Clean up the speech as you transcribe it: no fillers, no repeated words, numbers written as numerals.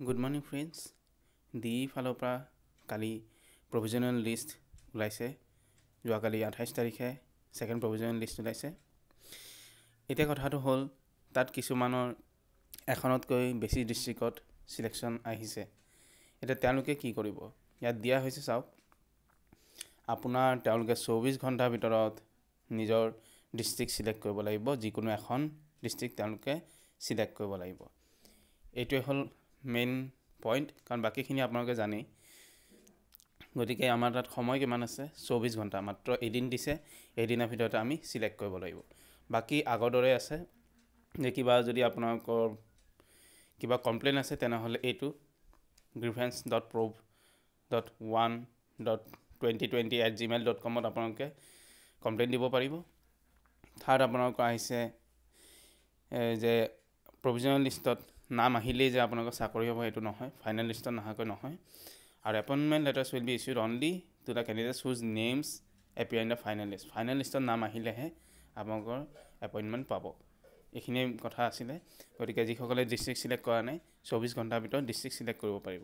Good morning friends. দি ফালৰ পৰা কালি provisional list ওলাইছে যোৱাকালি 28 তাৰিখে সেকেন্ড প্ৰভিজনেল লিষ্ট ওলাইছে এতিয়া কথাটো হ'ল তাত কিছুমানৰ এখনতকৈ বেছি ডিস্ট্ৰিক্টত সিলেকশন আহিছে এটা তেওঁলোকে কি কৰিব ইয়াত দিয়া হৈছে চাওক আপোনাৰ তেওঁলোকে 24 ঘণ্টাৰ ভিতৰত নিজৰ ডিস্ট্ৰিক্ট সিলেক্ট কৰিব লাগিব যিকোনো এখন ডিস্ট্ৰিক্ট তেওঁলোকে সিলেক্ট কৰিব লাগিব এইটোৱে হ'ল মেইন পয়েন্ট কাৰণ বাকিখিনি আপোনালোকে জানে গতিকে আমাৰ তাত সময় কিমান আছে 24 ঘণ্টা মাত্ৰ এদিন দিছে এদিনৰ ভিতৰত আমি সিলেক্ট কৰিব লাগিব বাকি আগৰ দৰে আছে যে কিবা যদি আপোনালোকৰ কিবা কমপ্লেইন আছে তেনেহলে এইটো grievance.prov.1.2020@gmail.com ত আপোনালোকে কমপ্লেইন দিব পাৰিব থাৰ্ড আপোনালোকৰ আহিছে যে প্ৰভিজনেল লিষ্টত নাম আহিলে যে আপোনালোকৰ চাকৰি হ'ব এটো নহয় ফাইনাল লিষ্টত নাহাকৈ নহয় আৰু appointment letters will be issued only to the candidates whose names appear in the final list লিষ্টত নাম আহিলেহে আপোনালোকৰ এপইন্টমেন্ট পাব এইখিনি কথা আছিল গতিকে যিসকলে ডিস্ট্ৰিক্ট সিলেক্ট কৰা নাই 24 ঘণ্টাৰ ভিতৰত ডিস্ট্ৰিক্ট সিলেক্ট কৰিব পাৰিব